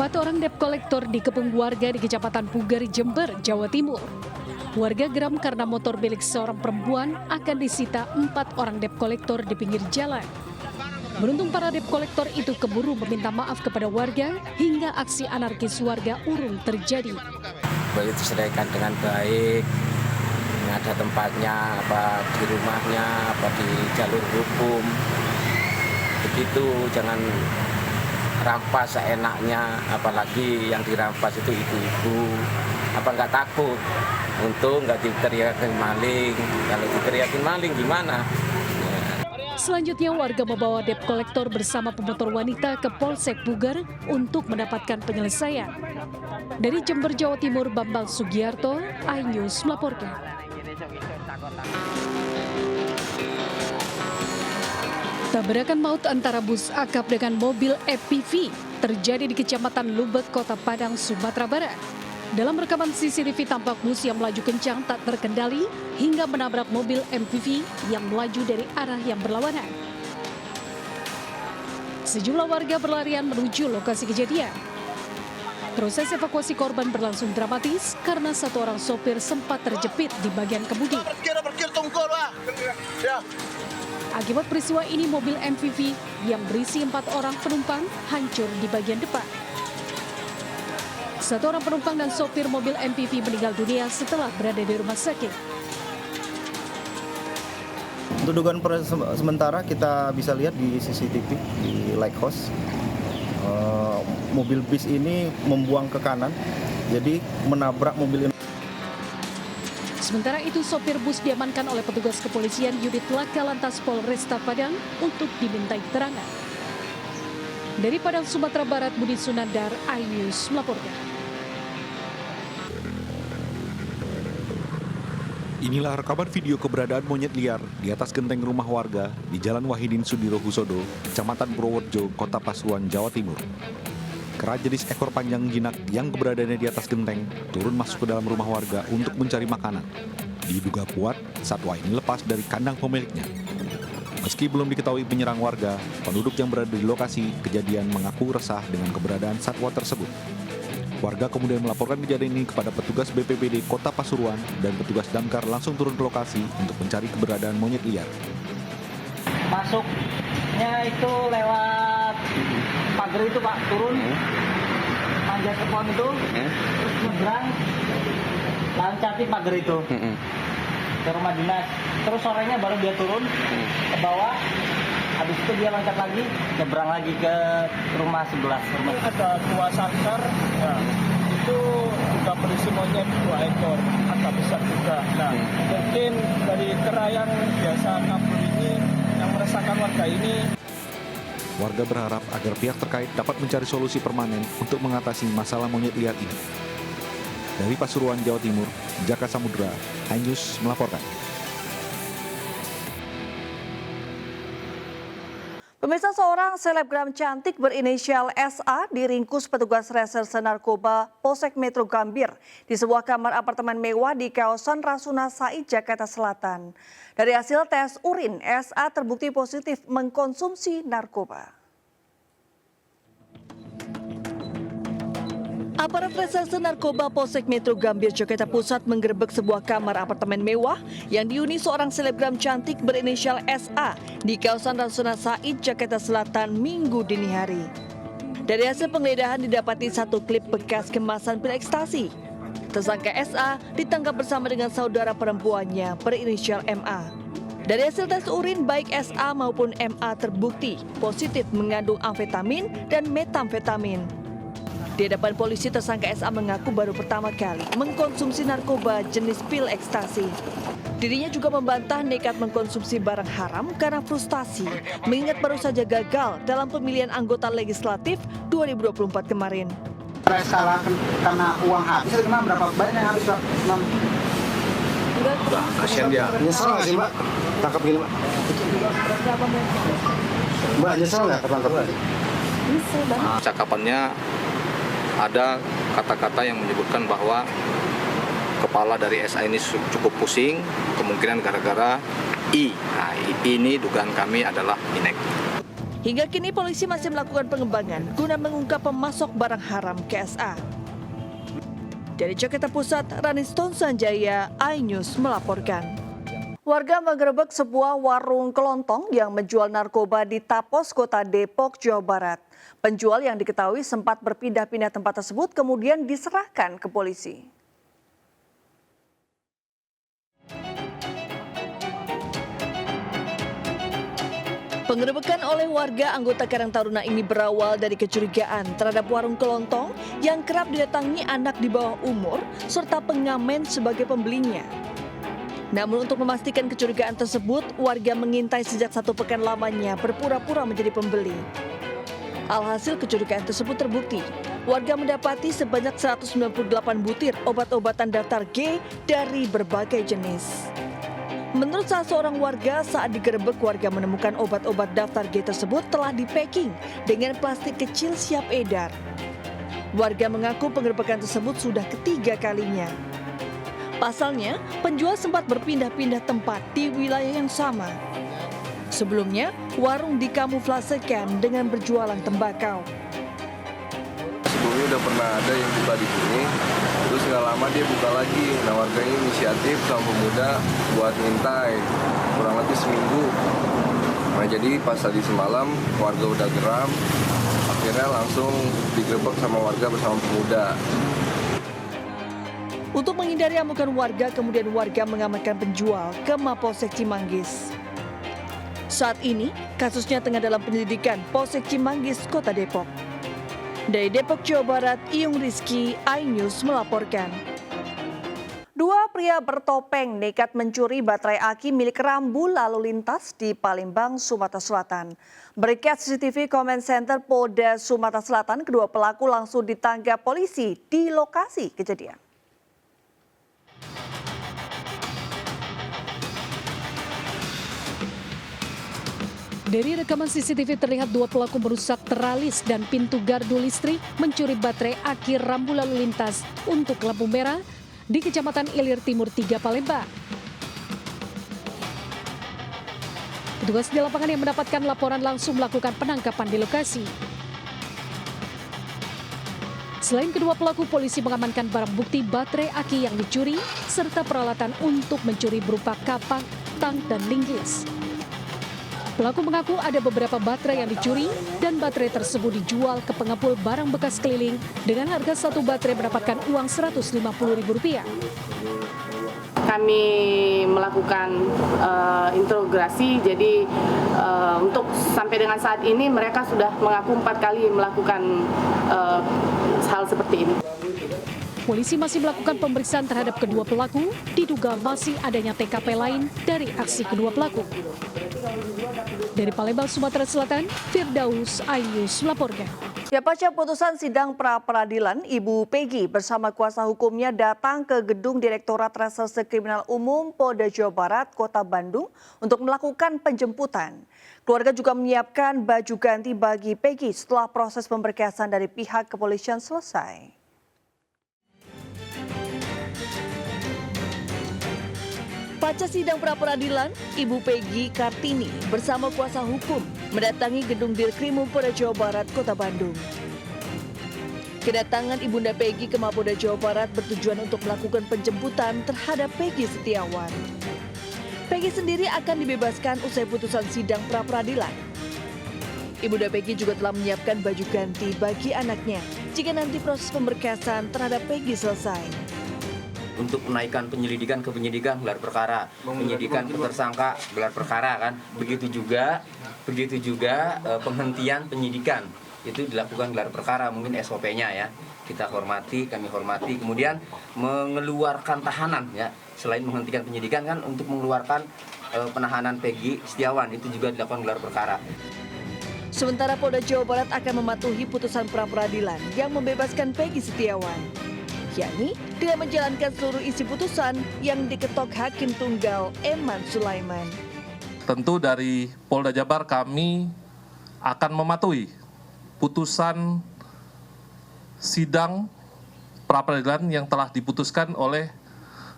4 orang debt kolektor dikepung warga di Kecamatan Pugar, Jember, Jawa Timur. Warga geram karena motor milik seorang perempuan akan disita 4 orang debt kolektor di pinggir jalan. Beruntung para debt kolektor itu keburu meminta maaf kepada warga hingga aksi anarkis warga urung terjadi. Boleh diselesaikan dengan baik, ada tempatnya, apa di rumahnya, apa di jalur hukum. Begitu, jangan rampas seenaknya, apalagi yang dirampas itu ibu-ibu. Apa nggak takut? Untung nggak diteriakin maling. Kalau diteriakin maling gimana? Selanjutnya warga membawa debt kolektor bersama pemotor wanita ke Polsek Pugar untuk mendapatkan penyelesaian. Dari Jember, Jawa Timur, Bambang Sugiarto, iNews melaporkan. Tabrakan maut antara bus akap dengan mobil EPV terjadi di Kecamatan Lubek, Kota Padang, Sumatera Barat. Dalam rekaman CCTV tampak bus yang melaju kencang tak terkendali hingga menabrak mobil MPV yang melaju dari arah yang berlawanan. Sejumlah warga berlarian menuju lokasi kejadian. Proses evakuasi korban berlangsung dramatis karena satu orang sopir sempat terjepit di bagian kemudi. Akibat peristiwa ini, mobil MPV yang berisi 4 orang penumpang hancur di bagian depan. Satu orang penumpang dan sopir mobil MPV meninggal dunia setelah berada di rumah sakit. Untuk dugaan sementara kita bisa lihat di CCTV di Lighthouse, mobil bis ini membuang ke kanan, jadi menabrak mobil. Sementara itu, sopir bus diamankan oleh petugas kepolisian unit Laka Lantas Polresta Padang untuk dimintai keterangan. Dari Padang, Sumatera Barat, Budi Sunandar, iNews melaporkan. Inilah rekaman video keberadaan monyet liar di atas genteng rumah warga di Jalan Wahidin Sudirohusodo, Kecamatan Purworejo, Kota Pasuruan, Jawa Timur. Kera jenis ekor panjang jinak yang keberadaannya di atas genteng turun masuk ke dalam rumah warga untuk mencari makanan. Diduga kuat, satwa ini lepas dari kandang pemiliknya. Meski belum diketahui penyerang warga, penduduk yang berada di lokasi kejadian mengaku resah dengan keberadaan satwa tersebut. Warga kemudian melaporkan kejadian ini kepada petugas BPBD Kota Pasuruan dan petugas damkar langsung turun ke lokasi untuk mencari keberadaan monyet liar. Masuknya itu lewat pagar itu Pak, turun manjat ke pohon itu, terus nyebrang, loncati pagar itu ke rumah dinas. Terus sorenya baru dia turun ke bawah, habis itu dia loncat lagi, nyebrang lagi ke rumah sebelah. Ada 2 sangkar, ya, itu juga berisi monyet 2 ekor, agak besar juga. Nah, mungkin dari kera yang biasa kabur ini, yang meresahkan warga ini. Warga berharap agar pihak terkait dapat mencari solusi permanen untuk mengatasi masalah monyet liar ini. Dari Pasuruan, Jawa Timur, Jaka Samudra, iNews melaporkan. Pemirsa, seorang selebgram cantik berinisial SA diringkus petugas reserse narkoba Polsek Metro Gambir di sebuah kamar apartemen mewah di kawasan Rasuna Said, Jakarta Selatan. Dari hasil tes urin, SA terbukti positif mengkonsumsi narkoba. Aparat reserse narkoba Polsek Metro Gambir, Jakarta Pusat menggerebek sebuah kamar apartemen mewah yang dihuni seorang selebgram cantik berinisial SA di kawasan Rasuna Said, Jakarta Selatan, Minggu dini hari. Dari hasil penggeledahan didapati 1 klip bekas kemasan pil ekstasi. Tersangka SA ditangkap bersama dengan saudara perempuannya berinisial MA. Dari hasil tes urin, baik SA maupun MA terbukti positif mengandung amfetamin dan metamfetamin. Di hadapan polisi, tersangka SA mengaku baru pertama kali mengkonsumsi narkoba jenis pil ekstasi. Dirinya juga membantah nekat mengkonsumsi barang haram karena frustasi, mengingat baru saja gagal dalam pemilihan anggota legislatif 2024 kemarin. Salah karena uang habis, kenapa berapa banyak yang habis, Pak? Kasihan dia. Nyesel nggak sih, Mbak? Tangkap gini, Mbak? Mbak, nyesel nggak ketangkap? Nyesel banget. Cakapannya ada kata-kata yang menyebutkan bahwa kepala dari SA ini cukup pusing, kemungkinan gara-gara I. Nah, ini dugaan kami adalah inek. Hingga kini polisi masih melakukan pengembangan guna mengungkap pemasok barang haram ke SA. Dari Jakarta Pusat, Raniston Sanjaya, iNews melaporkan. Warga menggerebek sebuah warung kelontong yang menjual narkoba di Tapos, Kota Depok, Jawa Barat. Penjual yang diketahui sempat berpindah-pindah tempat tersebut kemudian diserahkan ke polisi. Penggerebekan oleh warga anggota Karang Taruna ini berawal dari kecurigaan terhadap warung kelontong yang kerap didatangi anak di bawah umur serta pengamen sebagai pembelinya. Namun untuk memastikan kecurigaan tersebut, warga mengintai sejak 1 pekan lamanya berpura-pura menjadi pembeli. Alhasil kecurigaan tersebut terbukti. Warga mendapati sebanyak 198 butir obat-obatan daftar G dari berbagai jenis. Menurut salah seorang warga, saat digerebek warga menemukan obat-obat daftar G tersebut telah di-packing dengan plastik kecil siap edar. Warga mengaku penggerebekan tersebut sudah ketiga kalinya. Pasalnya, penjual sempat berpindah-pindah tempat di wilayah yang sama. Sebelumnya, warung dikamuflasekan dengan berjualan tembakau. Sebelumnya udah pernah ada yang buka di sini, terus nggak lama dia buka lagi. Nah, warganya inisiatif sama pemuda buat ngintai kurang lebih seminggu. Nah, jadi pas tadi semalam warga udah geram, akhirnya langsung digerebek sama warga bersama pemuda. Untuk menghindari amukan warga, kemudian warga mengamankan penjual ke Mapolsek Cimanggis. Saat ini, kasusnya tengah dalam penyelidikan Polsek Cimanggis, Kota Depok. Dari Depok, Jawa Barat, Iyung Rizky, iNews melaporkan. Dua pria bertopeng nekat mencuri baterai aki milik rambu lalu lintas di Palembang, Sumatera Selatan. Berkat CCTV Command Center Polda Sumatera Selatan, kedua pelaku langsung ditangkap polisi di lokasi kejadian. Dari rekaman CCTV terlihat dua pelaku merusak teralis dan pintu gardu listrik, mencuri baterai aki rambu lalu lintas untuk lampu merah di Kecamatan Ilir Timur 3 Palembang. Petugas di lapangan yang mendapatkan laporan langsung melakukan penangkapan di lokasi. Selain kedua pelaku, polisi mengamankan barang bukti baterai aki yang dicuri serta peralatan untuk mencuri berupa kapak, tang, dan linggis. Pelaku mengaku ada beberapa baterai yang dicuri dan baterai tersebut dijual ke pengepul barang bekas keliling dengan harga satu baterai mendapatkan uang Rp150.000. Kami melakukan interogasi, jadi untuk sampai dengan saat ini mereka sudah mengaku 4 kali melakukan hal seperti ini. Polisi masih melakukan pemeriksaan terhadap kedua pelaku, diduga masih adanya TKP lain dari aksi kedua pelaku. Dari Palembang, Sumatera Selatan, Firdaus, iNews melaporkan. Ya, pasca putusan sidang pra-peradilan, Ibu Peggy bersama kuasa hukumnya datang ke gedung Direktorat Reserse Kriminal Umum Polda Jawa Barat, Kota Bandung untuk melakukan penjemputan. Keluarga juga menyiapkan baju ganti bagi Peggy setelah proses pemberkasan dari pihak kepolisian selesai. Pasca sidang pra-peradilan, Ibu Peggy Kartini bersama kuasa hukum mendatangi gedung Dirkrimum Polda Jawa Barat, Kota Bandung. Kedatangan Ibunda Peggy ke Mapolda Jawa Barat bertujuan untuk melakukan penjemputan terhadap Peggy Setiawan. Peggy sendiri akan dibebaskan usai putusan sidang pra-peradilan. Ibunda Peggy juga telah menyiapkan baju ganti bagi anaknya jika nanti proses pemberkasan terhadap Peggy selesai. Untuk menaikkan penyelidikan ke penyidikan gelar perkara, penyidikan ke tersangka gelar perkara kan, begitu juga penghentian penyidikan itu dilakukan gelar perkara, mungkin SOP-nya ya kita hormati, kami hormati, kemudian mengeluarkan tahanan ya, selain menghentikan penyidikan kan untuk mengeluarkan penahanan Peggy Setiawan itu juga dilakukan gelar perkara. Sementara Polda Jawa Barat akan mematuhi putusan pra-peradilan yang membebaskan Peggy Setiawan, yakni dengan menjalankan seluruh isi putusan yang diketok Hakim Tunggal Eman Sulaiman. Tentu dari Polda Jabar kami akan mematuhi putusan sidang pra-peradilan yang telah diputuskan oleh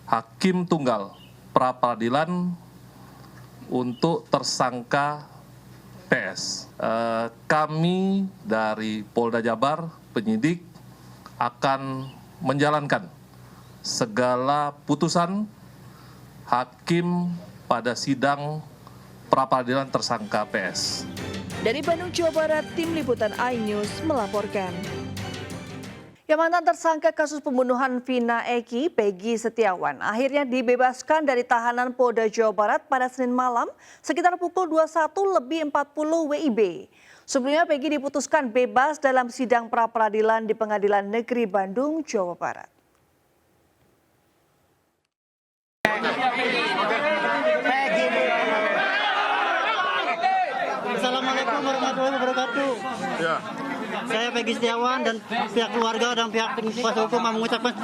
Hakim Tunggal pra-peradilan untuk tersangka PS. Kami dari Polda Jabar, penyidik, akan menjalankan segala putusan hakim pada sidang pra-peradilan tersangka PS. Dari Bandung, Jawa Barat, Tim Liputan iNews melaporkan. Yang mantan tersangka kasus pembunuhan Vina Eki, Peggy Setiawan, akhirnya dibebaskan dari tahanan Polda Jawa Barat pada Senin malam sekitar pukul 21.40 WIB. Sebelumnya Peggy diputuskan bebas dalam sidang pra-peradilan di Pengadilan Negeri Bandung, Jawa Barat. Assalamualaikum warahmatullahi wabarakatuh. Ya. Saya Peggy Setiawan dan pihak keluarga dan pihak tim kuasa hukum mengucapkan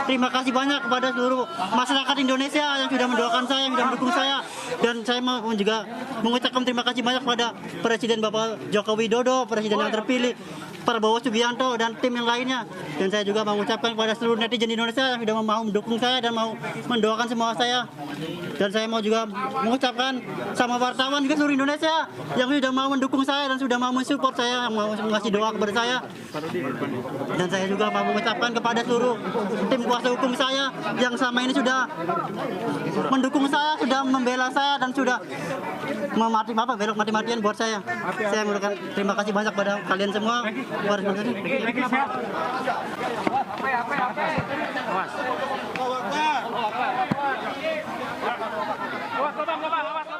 terima kasih banyak kepada seluruh masyarakat Indonesia yang sudah mendoakan saya, yang sudah mendukung saya. Dan saya mau juga mengucapkan terima kasih banyak kepada Presiden Bapak Joko Widodo, Presiden yang terpilih, Prabowo Subianto dan tim yang lainnya. Dan saya juga mengucapkan kepada seluruh netizen Indonesia yang sudah mau mendukung saya dan mau mendoakan semua saya. Dan saya mau juga mengucapkan sama wartawan juga seluruh Indonesia yang sudah mau mendukung saya dan sudah mau mensupport saya, yang mau mengasih doa kepada saya. Dan saya juga mau mengucapkan kepada seluruh tim kuasa hukum saya yang selama ini sudah mendukung saya, sudah membela saya dan sudah belok mati-matian buat saya. Saya mengucapkan terima kasih banyak pada kalian semua.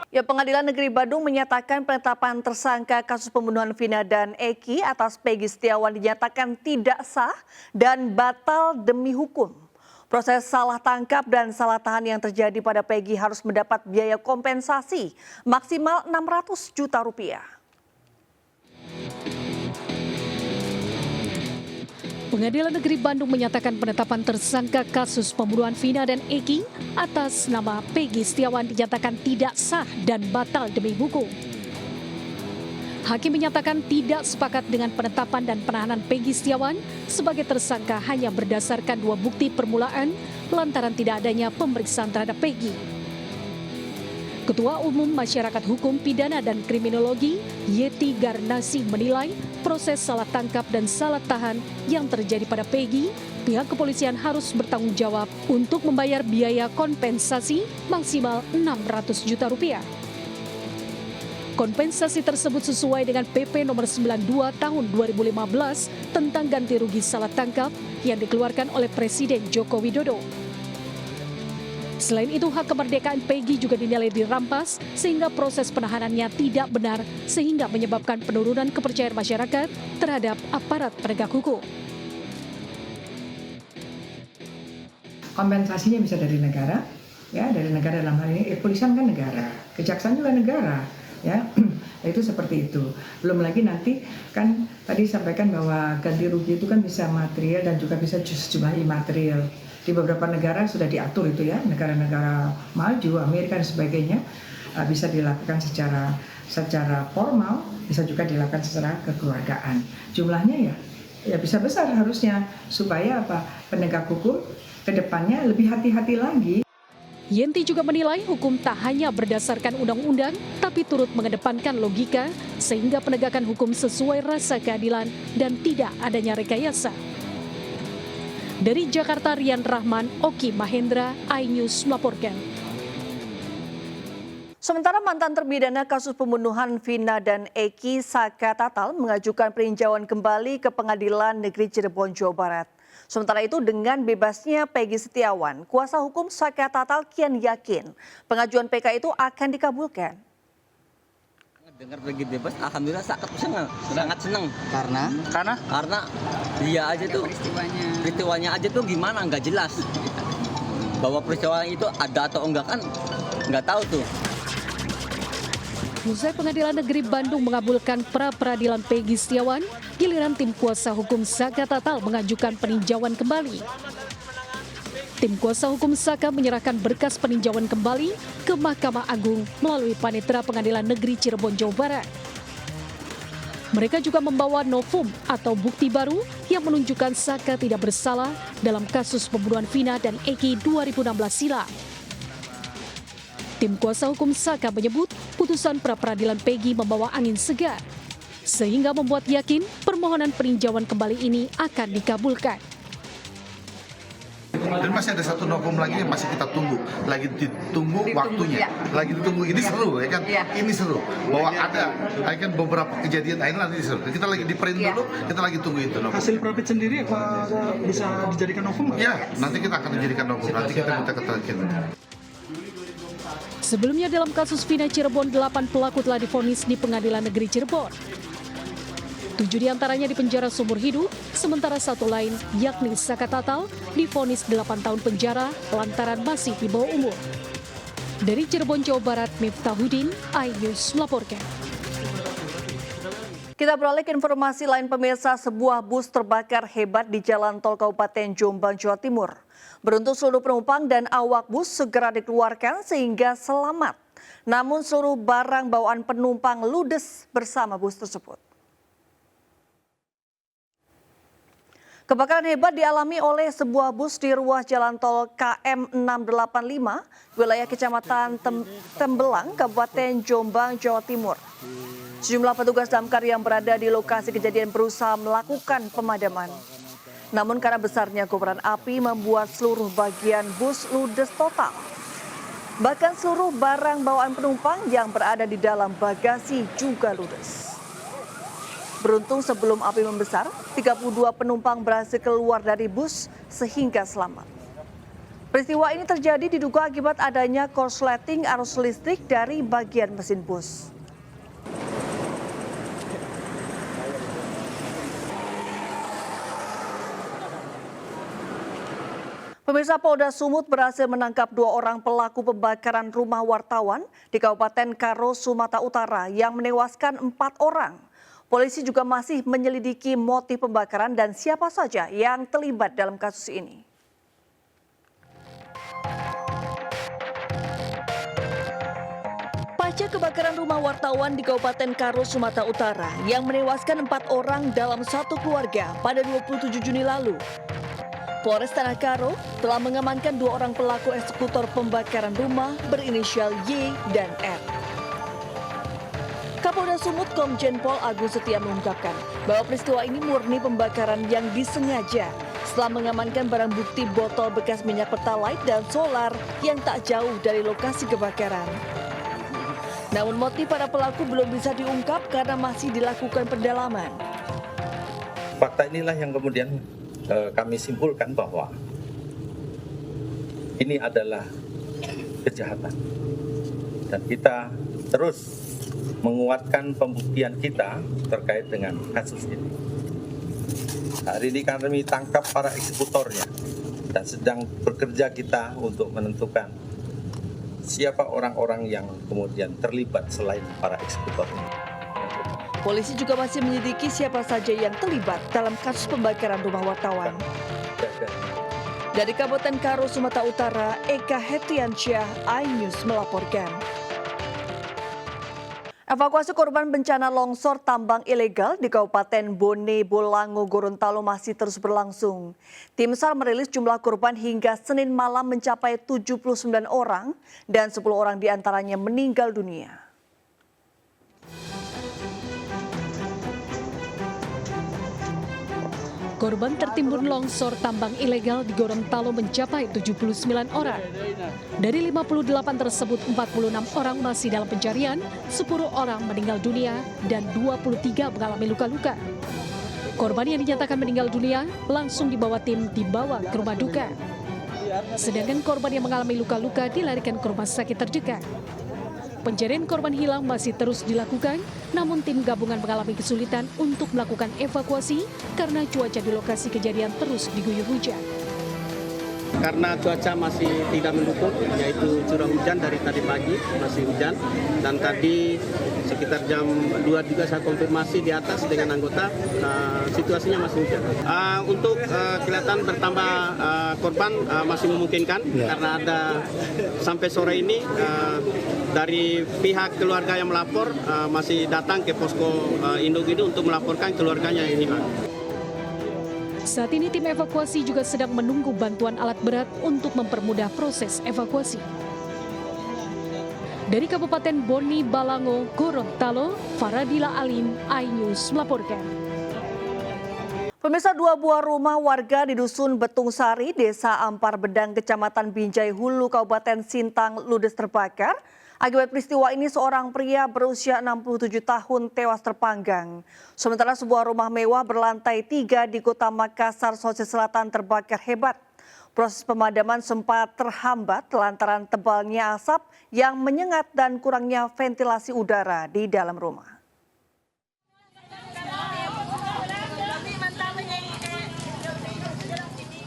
Ya, Pengadilan Negeri Bandung menyatakan penetapan tersangka kasus pembunuhan Vina dan Eki atas Peggy Setiawan dinyatakan tidak sah dan batal demi hukum. Proses salah tangkap dan salah tahan yang terjadi pada Peggy harus mendapat biaya kompensasi maksimal Rp600 juta. Pengadilan Negeri Bandung menyatakan penetapan tersangka kasus pembunuhan Vina dan Eki atas nama Peggy Setiawan dinyatakan tidak sah dan batal demi hukum. Hakim menyatakan tidak sepakat dengan penetapan dan penahanan Peggy Setiawan sebagai tersangka hanya berdasarkan dua bukti permulaan lantaran tidak adanya pemeriksaan terhadap Peggy. Ketua Umum Masyarakat Hukum Pidana dan Kriminologi, Yeti Garnasi menilai proses salah tangkap dan salah tahan yang terjadi pada Peggy, pihak kepolisian harus bertanggung jawab untuk membayar biaya kompensasi maksimal Rp600 juta. Kompensasi tersebut sesuai dengan PP nomor 92 tahun 2015 tentang ganti rugi salah tangkap yang dikeluarkan oleh Presiden Joko Widodo. Selain itu, hak kemerdekaan Peggy juga dinilai dirampas sehingga proses penahanannya tidak benar sehingga menyebabkan penurunan kepercayaan masyarakat terhadap aparat penegak hukum. Kompensasinya bisa dari negara, ya, dari negara dalam hal ini kepolisian kan negara, kejaksaan juga negara, ya. Itu seperti itu. Belum lagi nanti kan tadi sampaikan bahwa ganti rugi itu kan bisa material dan juga bisa sejumlah imaterial. Di beberapa negara sudah diatur itu ya, negara-negara maju, Amerika dan sebagainya, bisa dilakukan secara formal, bisa juga dilakukan secara kekeluargaan. Jumlahnya ya bisa besar harusnya supaya penegak hukum ke depannya lebih hati-hati lagi. Yenti juga menilai hukum tak hanya berdasarkan undang-undang, tapi turut mengedepankan logika sehingga penegakan hukum sesuai rasa keadilan dan tidak adanya rekayasa. Dari Jakarta, Rian Rahman, Oki Mahendra, iNews melaporkan. Sementara mantan terpidana kasus pembunuhan Vina dan Eki, Saka Tatal, mengajukan peninjauan kembali ke Pengadilan Negeri Cirebon, Jawa Barat. Sementara itu dengan bebasnya Peggy Setiawan, kuasa hukum Saka Tatal kian yakin pengajuan PK itu akan dikabulkan. Dengar Peggy bebas, alhamdulillah sangat senang. Karena dia aja tuh peristiwanya aja tuh gimana nggak jelas. Bahwa peristiwa itu ada atau enggak kan nggak tahu tuh. Usai Pengadilan Negeri Bandung mengabulkan pra-peradilan Peggy Setiawan, giliran tim kuasa hukum Saka Tatal mengajukan peninjauan kembali. Tim kuasa hukum Saka menyerahkan berkas peninjauan kembali ke Mahkamah Agung melalui Panitera Pengadilan Negeri Cirebon, Jawa Barat. Mereka juga membawa novum atau bukti baru yang menunjukkan Saka tidak bersalah dalam kasus pembunuhan Vina dan Eki 2016 silam. Tim kuasa hukum Saka menyebut putusan pra-peradilan Peggy membawa angin segar, sehingga membuat yakin permohonan peninjauan kembali ini akan dikabulkan. Dan masih ada satu novum lagi yang masih kita tunggu, lagi ditunggu waktunya, lagi ditunggu. Ini seru ya kan, ini seru. Bahwa ada kan beberapa kejadian, ini nanti seru. Kita lagi di print dulu, kita lagi tunggu itu. Novum. Hasil profit sendiri apa bisa dijadikan novum? Ya, nanti kita akan dijadikan novum. Nanti kita minta keterangan. Sebelumnya dalam kasus Vina Cirebon, 8 pelaku telah divonis di Pengadilan Negeri Cirebon. 7 diantaranya dipenjara seumur hidup, sementara satu lain, yakni Saka Tatal, divonis 8 tahun penjara lantaran masih di bawah umur. Dari Cirebon, Jawa Barat, Miftahudin, iNews melaporkan. Kita beralih ke informasi lain pemirsa, sebuah bus terbakar hebat di Jalan Tol Kabupaten Jombang, Jawa Timur. Beruntung seluruh penumpang dan awak bus segera dikeluarkan sehingga selamat. Namun seluruh barang bawaan penumpang ludes bersama bus tersebut. Kebakaran hebat dialami oleh sebuah bus di ruas Jalan Tol KM 685, wilayah Kecamatan Tembelang, Kabupaten Jombang, Jawa Timur. Sejumlah petugas damkar yang berada di lokasi kejadian berusaha melakukan pemadaman. Namun karena besarnya kobaran api membuat seluruh bagian bus ludes total. Bahkan seluruh barang bawaan penumpang yang berada di dalam bagasi juga ludes. Beruntung sebelum api membesar, 32 penumpang berhasil keluar dari bus sehingga selamat. Peristiwa ini terjadi diduga akibat adanya korsleting arus listrik dari bagian mesin bus. Pemirsa, Polda Sumut berhasil menangkap 2 orang pelaku pembakaran rumah wartawan di Kabupaten Karo, Sumatera Utara yang menewaskan 4 orang. Polisi juga masih menyelidiki motif pembakaran dan siapa saja yang terlibat dalam kasus ini. Pasca kebakaran rumah wartawan di Kabupaten Karo, Sumatera Utara yang menewaskan 4 orang dalam satu keluarga pada 27 Juni lalu. Polres Tanah Karo telah mengamankan 2 orang pelaku eksekutor pembakaran rumah berinisial Y dan R. Kapolda Sumut Komjen Pol Agus Setia mengungkapkan bahwa peristiwa ini murni pembakaran yang disengaja setelah mengamankan barang bukti botol bekas minyak pertalite dan solar yang tak jauh dari lokasi kebakaran. Namun motif para pelaku belum bisa diungkap karena masih dilakukan pendalaman. Fakta inilah yang kemudian kami simpulkan bahwa ini adalah kejahatan dan kita terus menguatkan pembuktian kita terkait dengan kasus ini. Hari ini kami tangkap para eksekutornya dan sedang bekerja kita untuk menentukan siapa orang-orang yang kemudian terlibat selain para eksekutor ini. Polisi juga masih menyelidiki siapa saja yang terlibat dalam kasus pembakaran rumah wartawan. Dari Kabupaten Karo, Sumatera Utara, Eka Hetiansyah, iNews melaporkan. Evakuasi korban bencana longsor tambang ilegal di Kabupaten Bone Bolango, Gorontalo masih terus berlangsung. Tim SAR merilis jumlah korban hingga Senin malam mencapai 79 orang dan 10 orang diantaranya meninggal dunia. Korban tertimbun longsor tambang ilegal di Gorontalo mencapai 79 orang. Dari 58 tersebut, 46 orang masih dalam pencarian, 10 orang meninggal dunia, dan 23 mengalami luka-luka. Korban yang dinyatakan meninggal dunia langsung dibawa tim ke rumah duka. Sedangkan korban yang mengalami luka-luka dilarikan ke rumah sakit terdekat. Pencarian korban hilang masih terus dilakukan, namun tim gabungan mengalami kesulitan untuk melakukan evakuasi karena cuaca di lokasi kejadian terus diguyur hujan. Karena cuaca masih tidak mendukung, yaitu curah hujan dari tadi pagi masih hujan, dan tadi sekitar jam 2 juga saya konfirmasi di atas dengan anggota, situasinya masih hujan. Untuk kelihatan bertambah korban masih memungkinkan karena ada sampai sore ini dari pihak keluarga yang melapor masih datang ke posko induk ini untuk melaporkan keluarganya yang hilang. Saat ini tim evakuasi juga sedang menunggu bantuan alat berat untuk mempermudah proses evakuasi. Dari Kabupaten Boni Balango, Gorontalo, Faradila Alim, iNews melaporkan. Pemirsa, 2 buah rumah warga di Dusun Betung Sari, Desa Ampar Bedang, Kecamatan Binjai Hulu, Kabupaten Sintang, ludes terbakar. Akibat peristiwa ini, seorang pria berusia 67 tahun tewas terpanggang. Sementara sebuah rumah mewah berlantai 3 di Kota Makassar, Sulawesi Selatan terbakar hebat. Proses pemadaman sempat terhambat lantaran tebalnya asap yang menyengat dan kurangnya ventilasi udara di dalam rumah.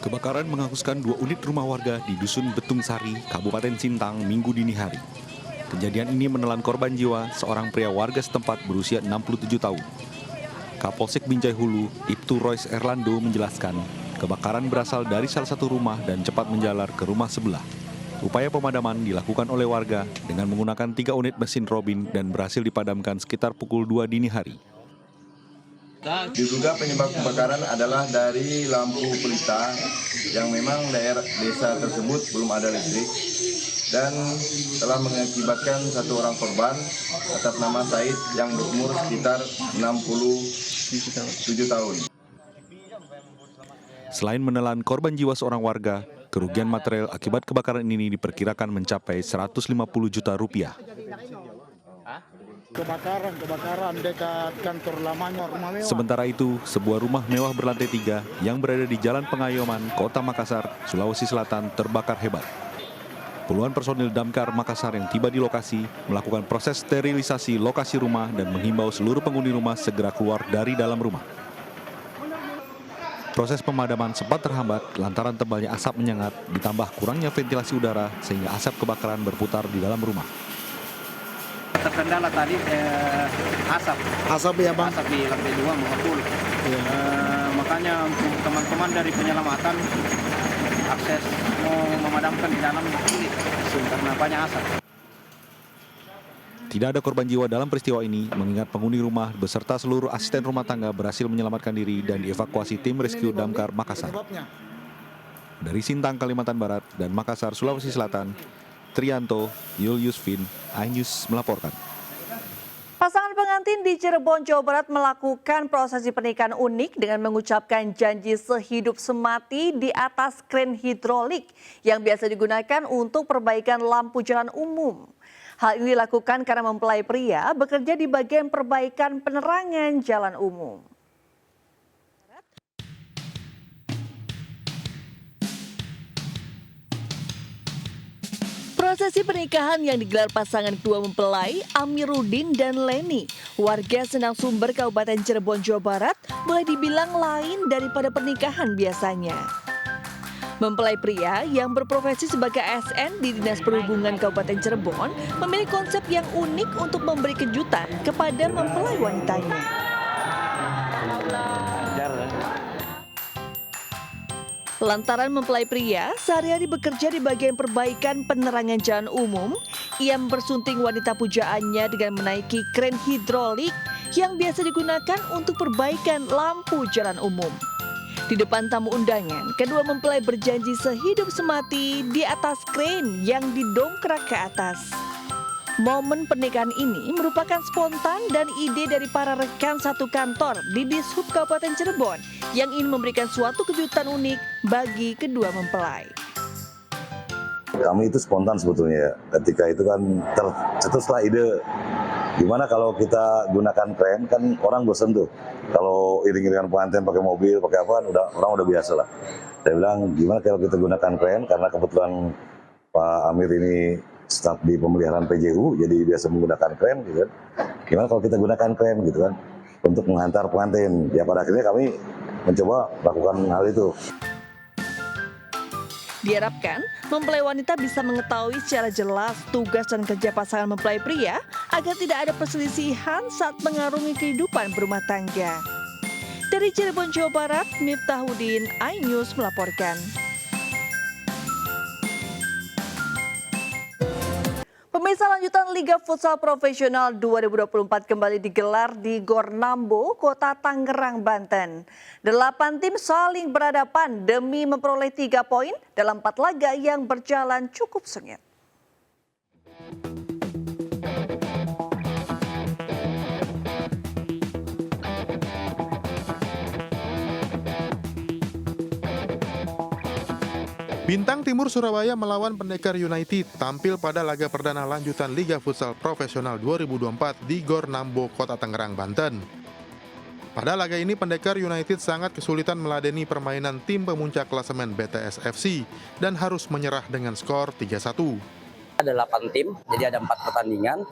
Kebakaran menghanguskan 2 unit rumah warga di Dusun Betung Sari, Kabupaten Sintang, Minggu dini hari. Kejadian ini menelan korban jiwa seorang pria warga setempat berusia 67 tahun. Kapolsek Binjai Hulu, Ibtu Royce Erlando menjelaskan, kebakaran berasal dari salah satu rumah dan cepat menjalar ke rumah sebelah. Upaya pemadaman dilakukan oleh warga dengan menggunakan 3 unit mesin Robin dan berhasil dipadamkan sekitar pukul 2 dini hari. Diduga penyebab kebakaran adalah dari lampu pelita yang memang daerah desa tersebut belum ada listrik dan telah mengakibatkan 1 orang korban atas nama Said yang berumur sekitar 67 tahun. Selain menelan korban jiwa seorang warga, kerugian material akibat kebakaran ini diperkirakan mencapai 150 juta rupiah. Kebakaran dekat kantor lamanya rumah mewah. Sementara itu, sebuah rumah mewah berlantai 3 yang berada di Jalan Pengayoman, Kota Makassar, Sulawesi Selatan terbakar hebat. Puluhan personil Damkar Makassar yang tiba di lokasi melakukan proses sterilisasi lokasi rumah dan menghimbau seluruh penghuni rumah segera keluar dari dalam rumah. Proses pemadaman sempat terhambat lantaran tebalnya asap menyengat ditambah kurangnya ventilasi udara sehingga asap kebakaran berputar di dalam rumah. Terkendala tadi asap. Asap ya bang? Asap di lantai 2 mengepul. Makanya untuk teman-teman dari penyelamatan akses mau memadamkan di dalam sulit karena banyak asap. Tidak ada korban jiwa dalam peristiwa ini, mengingat penghuni rumah beserta seluruh asisten rumah tangga berhasil menyelamatkan diri dan dievakuasi tim rescue Damkar Makassar. Dari Sintang, Kalimantan Barat dan Makassar, Sulawesi Selatan, Trianto Yuliusvin, iNews melaporkan. Pasangan pengantin di Cirebon, Jawa Barat melakukan prosesi pernikahan unik dengan mengucapkan janji sehidup semati di atas kren hidrolik yang biasa digunakan untuk perbaikan lampu jalan umum. Hal ini dilakukan karena mempelai pria bekerja di bagian perbaikan penerangan jalan umum. Prosesi pernikahan yang digelar pasangan kedua mempelai Amiruddin dan Leni, warga Senang Sumber, Kabupaten Cirebon, Jawa Barat, boleh dibilang lain daripada pernikahan biasanya. Mempelai pria yang berprofesi sebagai ASN di Dinas Perhubungan Kabupaten Cirebon memilih konsep yang unik untuk memberi kejutan kepada mempelai wanitanya. Lantaran mempelai pria sehari-hari bekerja di bagian perbaikan penerangan jalan umum, ia mempersunting wanita pujaannya dengan menaiki kren hidrolik yang biasa digunakan untuk perbaikan lampu jalan umum. Di depan tamu undangan, kedua mempelai berjanji sehidup semati di atas kren yang didongkrak ke atas. Momen pernikahan ini merupakan spontan dan ide dari para rekan satu kantor di Dishub Kabupaten Cirebon yang ingin memberikan suatu kejutan unik bagi kedua mempelai. Kami itu spontan sebetulnya ya, ketika itu kan tercetuslah ide gimana kalau kita gunakan kren, kan orang bosan tuh. Kalau iring-iringan pengantin pakai mobil, pakai apa, orang udah biasa lah. Saya bilang gimana kalau kita gunakan kren, karena kebetulan Pak Amir ini staf di pemeliharaan PJU, jadi biasa menggunakan kren gitu kan. Gimana kalau kita gunakan kren gitu kan, untuk menghantar pengantin. Ya pada akhirnya kami mencoba melakukan hal itu. Diharapkan mempelai wanita bisa mengetahui secara jelas tugas dan kerja pasangan mempelai pria agar tidak ada perselisihan saat mengarungi kehidupan berumah tangga. Dari Cirebon, Jawa Barat, Miftahudin, iNews melaporkan. Pemirsa, lanjutan Liga Futsal Profesional 2024 kembali digelar di Gor Nambo, Kota Tangerang, Banten. 8 tim saling berhadapan demi memperoleh 3 poin dalam 4 laga yang berjalan cukup sengit. Bintang Timur Surabaya melawan Pendekar United tampil pada laga perdana lanjutan Liga Futsal Profesional 2024 di Gor Nambo, Kota Tangerang, Banten. Pada laga ini Pendekar United sangat kesulitan meladeni permainan tim pemuncak klasemen BTS FC dan harus menyerah dengan skor 3-1. Ada 8 tim, jadi ada 4 pertandingan.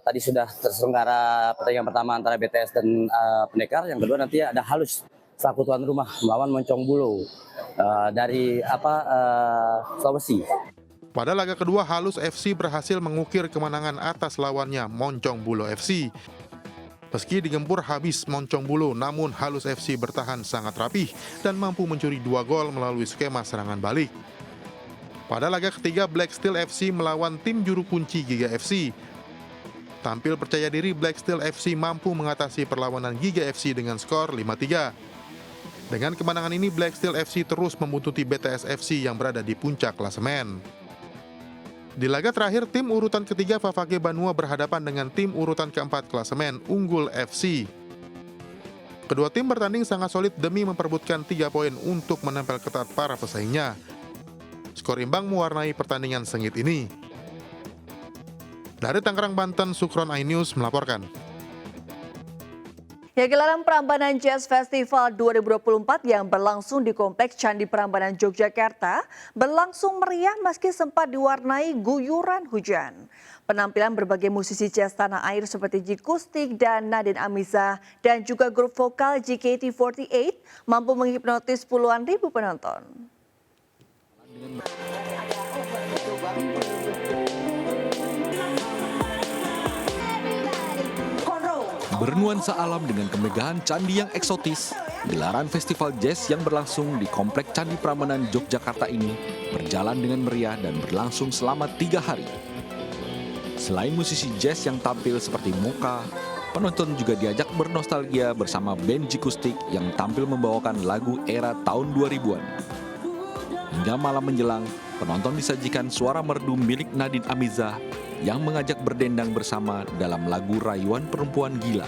Tadi sudah terselenggara pertandingan pertama antara BTS dan Pendekar. Yang kedua nanti ada Halus selaku tuan rumah melawan Moncong Bulo dari Sulawesi. Pada laga kedua Halus FC berhasil mengukir kemenangan atas lawannya Moncong Bulo FC. Meski digempur habis Moncong Bulo, namun Halus FC bertahan sangat rapih dan mampu mencuri 2 gol melalui skema serangan balik. Pada laga ketiga Black Steel FC melawan tim juru kunci Giga FC. Tampil percaya diri Black Steel FC mampu mengatasi perlawanan Giga FC dengan skor 5-3. Dengan kemenangan ini, Black Steel FC terus membuntuti BTS FC yang berada di puncak klasemen. Di laga terakhir, tim urutan ketiga Favage Banua berhadapan dengan tim urutan keempat klasemen Unggul FC. Kedua tim bertanding sangat solid demi memperebutkan 3 poin untuk menempel ketat para pesaingnya. Skor imbang mewarnai pertandingan sengit ini. Dari Tangerang, Banten, Sukron iNews melaporkan. Ya, gelaran Prambanan Jazz Festival 2024 yang berlangsung di Kompleks Candi Prambanan Yogyakarta berlangsung meriah meski sempat diwarnai guyuran hujan. Penampilan berbagai musisi jazz tanah air seperti Jikustik dan Nadine Amiza dan juga grup vokal JKT48 mampu menghipnotis puluhan ribu penonton. Bernuansa alam dengan kemegahan candi yang eksotis, gelaran festival jazz yang berlangsung di Kompleks Candi Prambanan Yogyakarta ini berjalan dengan meriah dan berlangsung selama 3 hari. Selain musisi jazz yang tampil seperti Moka, penonton juga diajak bernostalgia bersama band Jikustik yang tampil membawakan lagu era tahun 2000-an. Hingga malam menjelang, penonton disajikan suara merdu milik Nadine Amiza yang mengajak berdendang bersama dalam lagu Rayuan Perempuan Gila.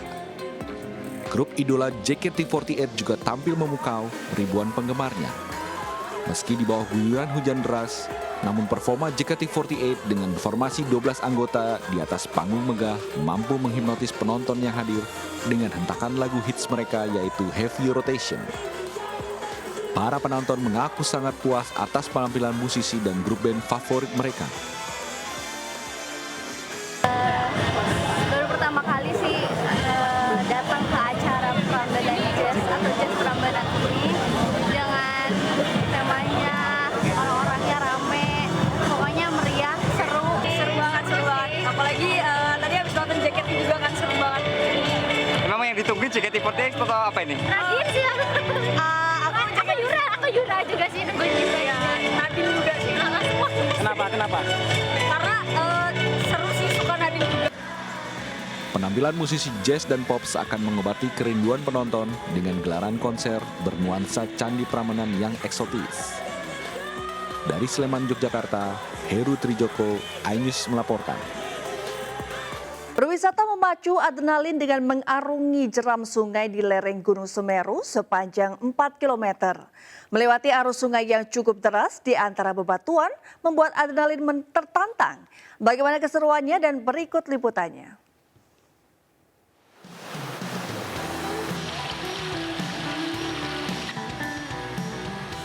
Grup idola JKT48 juga tampil memukau ribuan penggemarnya. Meski di bawah guyuran hujan deras, namun performa JKT48 dengan formasi 12 anggota di atas panggung megah mampu menghipnotis penonton yang hadir dengan hentakan lagu hits mereka yaitu Heavy Rotation. Para penonton mengaku sangat puas atas penampilan musisi dan grup band favorit mereka. Baru pertama kali sih datang ke acara Prambanan Jazz atau Jazz Prambanan ini dengan temanya orang-orangnya rame, pokoknya meriah, seru banget. Apalagi tadi habis nonton JKT juga kan seru banget. Memang yang ditungguin JKT48 atau apa ini? Nadine sih aku Yura juga sih nungguin juga ya. Nadine juga sih, semua. Kenapa? Karena seru sih, suka Nadine juga. Penampilan musisi jazz dan pop seakan mengobati kerinduan penonton dengan gelaran konser bernuansa Candi Prambanan yang eksotis. Dari Sleman, Yogyakarta, Heru Trijoko, iNews melaporkan. Berwisata memacu adrenalin dengan mengarungi jeram sungai di lereng Gunung Semeru sepanjang 4 km. Melewati arus sungai yang cukup deras di antara bebatuan membuat adrenalin tertantang. Bagaimana keseruannya dan berikut liputannya.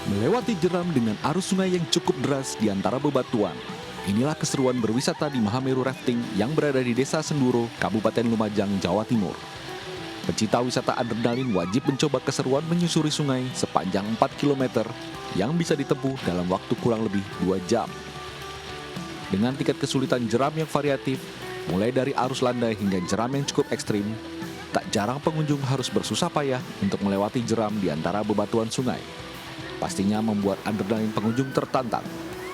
Melewati jeram dengan arus sungai yang cukup deras di antara bebatuan. Inilah keseruan berwisata di Mahameru Rafting yang berada di Desa Senduro, Kabupaten Lumajang, Jawa Timur. Pecinta wisata adrenalin wajib mencoba keseruan menyusuri sungai sepanjang 4 km yang bisa ditempuh dalam waktu kurang lebih 2 jam. Dengan tingkat kesulitan jeram yang variatif, mulai dari arus landai hingga jeram yang cukup ekstrim, tak jarang pengunjung harus bersusah payah untuk melewati jeram di antara bebatuan sungai. Pastinya membuat adrenalin pengunjung tertantang.